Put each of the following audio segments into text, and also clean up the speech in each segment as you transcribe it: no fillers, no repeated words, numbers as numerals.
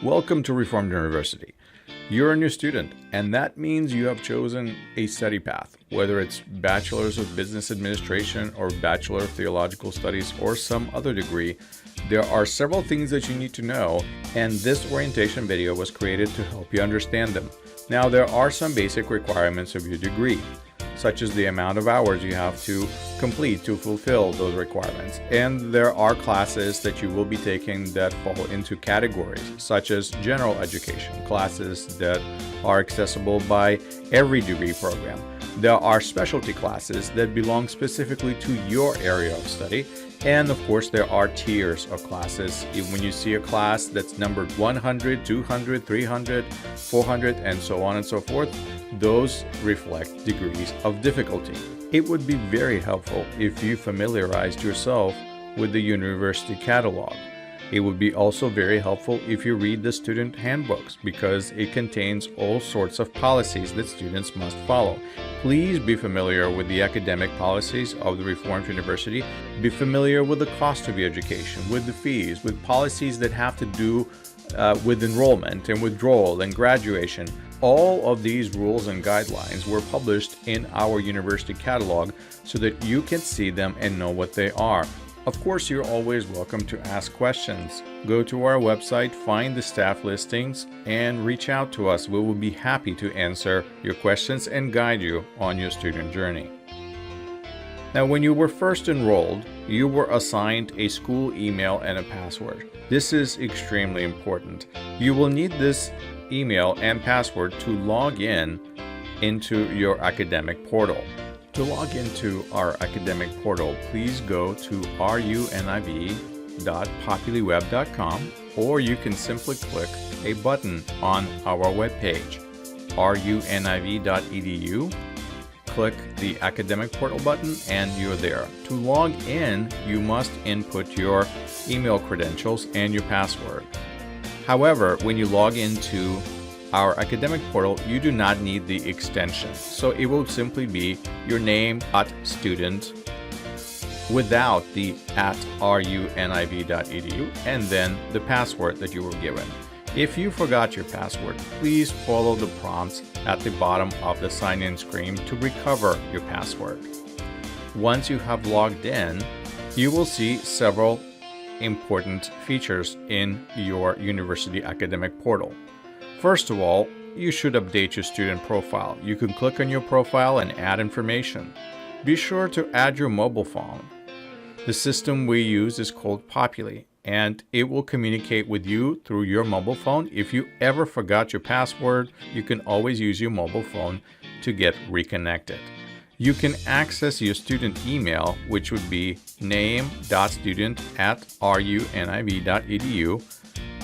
Welcome to Reformed University. You're a new student, and that means you have chosen a study path, whether it's Bachelor's of Business Administration or Bachelor of Theological Studies or some other degree. There are several things that you need to know, and this orientation video was created to help you understand them. Now, there are some basic requirements of your degree, such as the amount of hours you have to complete to fulfill those requirements. And there are classes that you will be taking that fall into categories, such as general education, classes that are accessible by every degree program. There are specialty classes that belong specifically to your area of study. And of course, there are tiers of classes. When you see a class that's numbered 100, 200, 300, 400, and so on and so forth, those reflect degrees of difficulty. It would be very helpful if you familiarized yourself with the university catalog. It would be also very helpful if you read the student handbooks because it contains all sorts of policies that students must follow. Please be familiar with the academic policies of the Reformed University. Be familiar with the cost of your education, with the fees, with policies that have to do with enrollment and withdrawal and graduation. All of these rules and guidelines were published in our university catalog so that you can see them and know what they are. Of course, you're always welcome to ask questions. Go to our website, find the staff listings, and reach out to us. We will be happy to answer your questions and guide you on your student journey. Now, when you were first enrolled, you were assigned a school email and a password. This is extremely important. You will need this email and password to log into your academic portal. To log into our academic portal, please go to runiv.populyweb.com, or you can simply click a button on our webpage, runiv.edu. Click the academic portal button and you're there. To log in, you must input your email credentials and your password. However, when you log into our academic portal, you do not need the extension. So it will simply be your name @student without the @runiv.edu and then the password that you were given. If you forgot your password, please follow the prompts at the bottom of the sign-in screen to recover your password. Once you have logged in, you will see several important features in your university academic portal. First of all, you should update your student profile. You can click on your profile and add information. Be sure to add your mobile phone. The system we use is called Populi, and it will communicate with you through your mobile phone. If you ever forgot your password, you can always use your mobile phone to get reconnected. You can access your student email, which would be name.student@runiv.edu,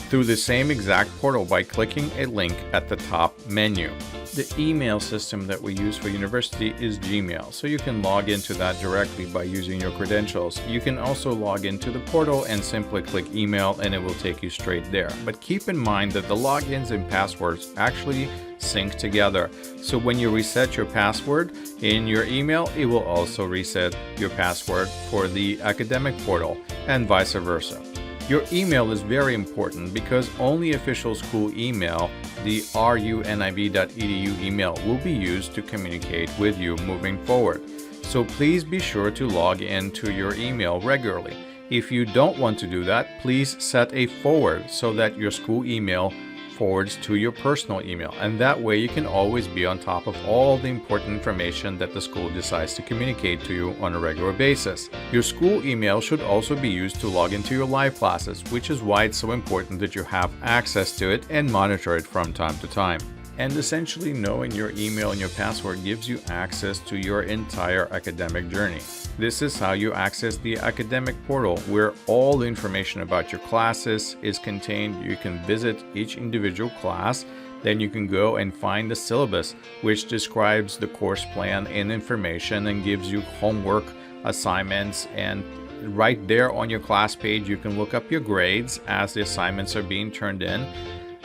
through the same exact portal by clicking a link at the top menu. The email system that we use for university is Gmail, so you can log into that directly by using your credentials. You can also log into the portal and simply click email and it will take you straight there. But keep in mind that the logins and passwords actually sync together. So when you reset your password in your email, it will also reset your password for the academic portal and vice versa. Your email is very important because only official school email, the runiv.edu email, will be used to communicate with you moving forward. So please be sure to log into your email regularly. If you don't want to do that, please set a forward so that your school email forwards to your personal email, and that way you can always be on top of all the important information that the school decides to communicate to you on a regular basis. Your school email should also be used to log into your live classes, which is why it's so important that you have access to it and monitor it from time to time. And essentially, knowing your email and your password gives you access to your entire academic journey. This is how you access the academic portal, where all the information about your classes is contained. You can visit each individual class, then you can go and find the syllabus, which describes the course plan and information and gives you homework assignments. And right there on your class page, you can look up your grades as the assignments are being turned in.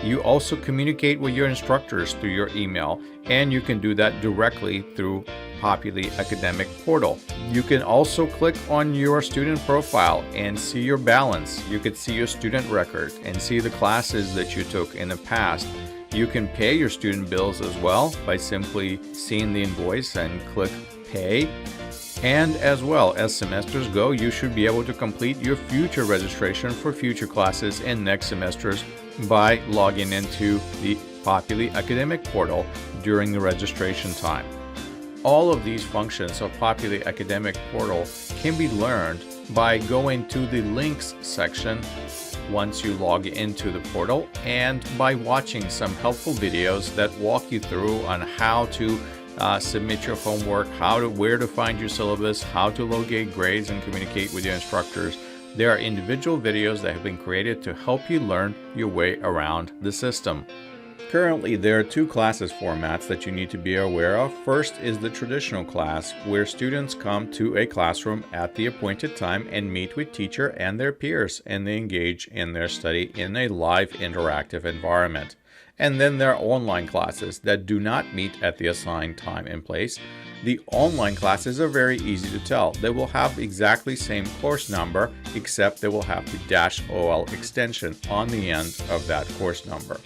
You also communicate with your instructors through your email, and you can do that directly through Populi Academic portal. You can also click on your student profile and see your balance. You could see your student record and see the classes that you took in the past. You can pay your student bills as well by simply seeing the invoice and click Pay. And as well as semesters go, you should be able to complete your future registration for future classes in next semesters by logging into the Populi Academic portal during the registration time. All of these functions of Populi Academic portal can be learned by going to the links section once you log into the portal, and by watching some helpful videos that walk you through on how to submit your homework, where to find your syllabus, how to locate grades and communicate with your instructors. There are individual videos that have been created to help you learn your way around the system. Currently, there are two classes formats that you need to be aware of. First is the traditional class, where students come to a classroom at the appointed time and meet with teacher and their peers, and they engage in their study in a live interactive environment. And then there are online classes that do not meet at the assigned time and place. The online classes are very easy to tell. They will have exactly same course number, except they will have the -OL extension on the end of that course number.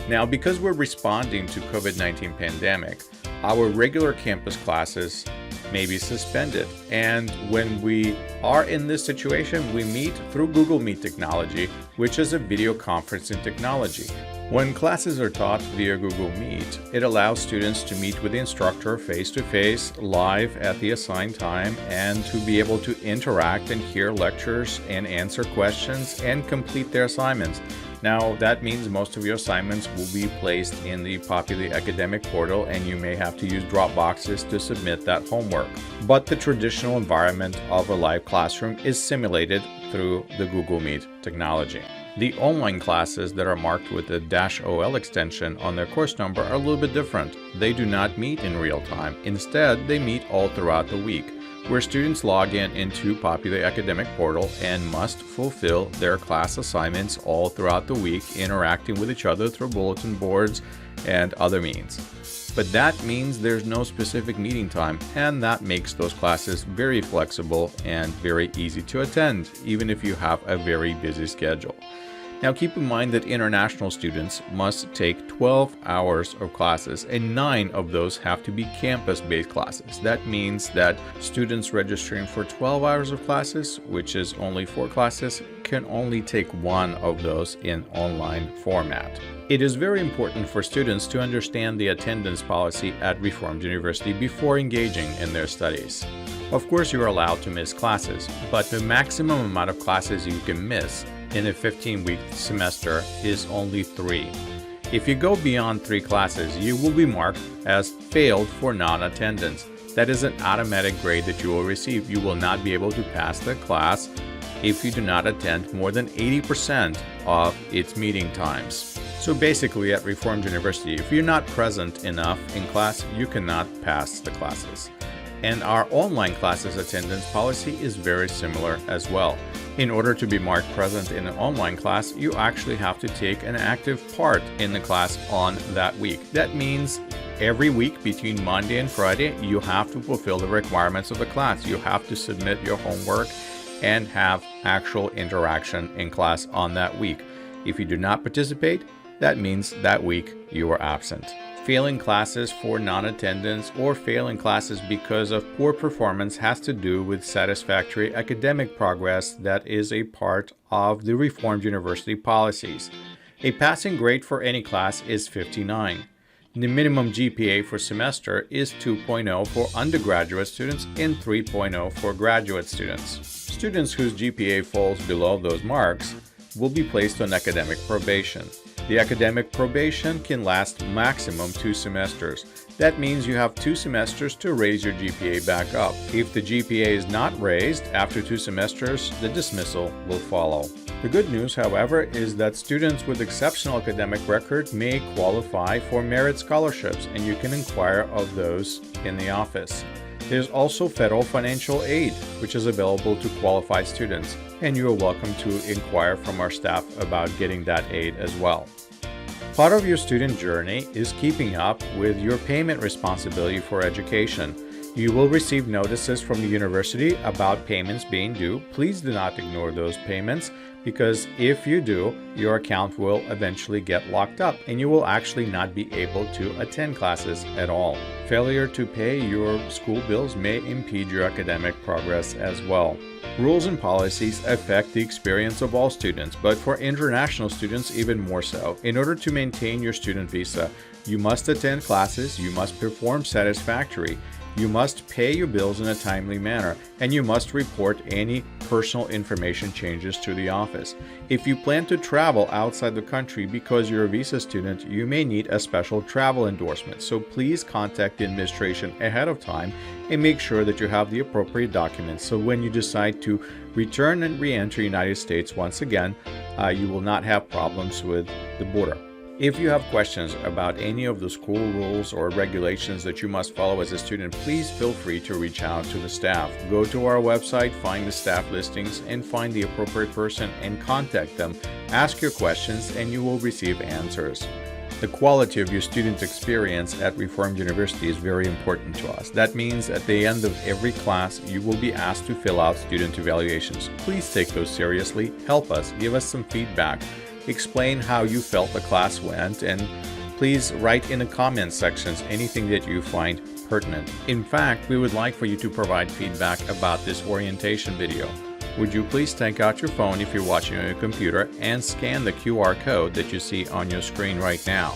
Now, because we're responding to COVID-19 pandemic, our regular campus classes may be suspended. And when we are in this situation, we meet through Google Meet technology, which is a video conferencing technology. When classes are taught via Google Meet, it allows students to meet with the instructor face-to-face, live at the assigned time, and to be able to interact and hear lectures and answer questions and complete their assignments. Now, that means most of your assignments will be placed in the Populi Academic portal, and you may have to use Dropboxes to submit that homework. But the traditional environment of a live classroom is simulated through the Google Meet technology. The online classes that are marked with the -OL extension on their course number are a little bit different. They do not meet in real time. Instead, they meet all throughout the week, where students log into Populi Academic portal and must fulfill their class assignments all throughout the week, interacting with each other through bulletin boards and other means. But that means there's no specific meeting time, and that makes those classes very flexible and very easy to attend, even if you have a very busy schedule. Now, keep in mind that international students must take 12 hours of classes, and 9 of those have to be campus-based classes. That means that students registering for 12 hours of classes, which is only 4 classes, can only take 1 of those in online format. It is very important for students to understand the attendance policy at Reformed University before engaging in their studies. Of course, you are allowed to miss classes, but the maximum amount of classes you can miss in a 15-week semester is only 3. If you go beyond 3 classes, you will be marked as failed for non-attendance. That is an automatic grade that you will receive. You will not be able to pass the class if you do not attend more than 80% of its meeting times. So basically, at Reformed University, if you're not present enough in class, you cannot pass the classes. And our online classes attendance policy is very similar as well. In order to be marked present in an online class, you actually have to take an active part in the class on that week. That means every week between Monday and Friday, you have to fulfill the requirements of the class. You have to submit your homework and have actual interaction in class on that week. If you do not participate, that means that week you are absent. Failing classes for non-attendance or failing classes because of poor performance has to do with satisfactory academic progress that is a part of the Reformed University policies. A passing grade for any class is 59. The minimum GPA for semester is 2.0 for undergraduate students and 3.0 for graduate students. Students whose GPA falls below those marks will be placed on academic probation. The academic probation can last maximum 2 semesters. That means you have 2 semesters to raise your GPA back up. If the GPA is not raised after 2 semesters, the dismissal will follow. The good news, however, is that students with exceptional academic record may qualify for merit scholarships, and you can inquire of those in the office. There's also federal financial aid, which is available to qualified students, and you are welcome to inquire from our staff about getting that aid as well. Part of your student journey is keeping up with your payment responsibility for education. You will receive notices from the university about payments being due. Please do not ignore those payments, because if you do, your account will eventually get locked up and you will actually not be able to attend classes at all. Failure to pay your school bills may impede your academic progress as well. Rules and policies affect the experience of all students, but for international students even more so. In order to maintain your student visa, you must attend classes, you must perform satisfactory, you must pay your bills in a timely manner, and you must report any personal information changes to the office. If you plan to travel outside the country because you're a visa student, you may need a special travel endorsement. So please contact the administration ahead of time and make sure that you have the appropriate documents. So when you decide to return and re-enter the United States once again, you will not have problems with the border. If you have questions about any of the school rules or regulations that you must follow as a student, please feel free to reach out to the staff. Go to our website, find the staff listings, and find the appropriate person and contact them. Ask your questions and you will receive answers. The quality of your student experience at Reformed University is very important to us. That means at the end of every class, you will be asked to fill out student evaluations. Please take those seriously. Help us. Give us some feedback. Explain how you felt the class went, and please write in the comment sections anything that you find pertinent. In fact, we would like for you to provide feedback about this orientation video. Would you please take out your phone if you're watching on your computer and scan the QR code that you see on your screen right now.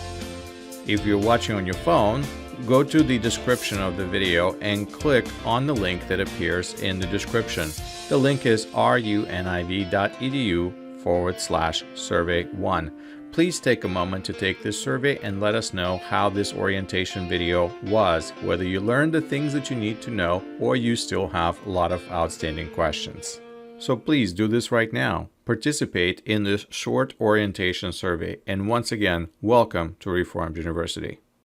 If you're watching on your phone, go to the description of the video and click on the link that appears in the description. The link is runiv.edu/survey1. Please take a moment to take this survey and let us know how this orientation video was, whether you learned the things that you need to know or you still have a lot of outstanding questions. So please do this right now. Participate in this short orientation survey, and once again, welcome to Reformed University.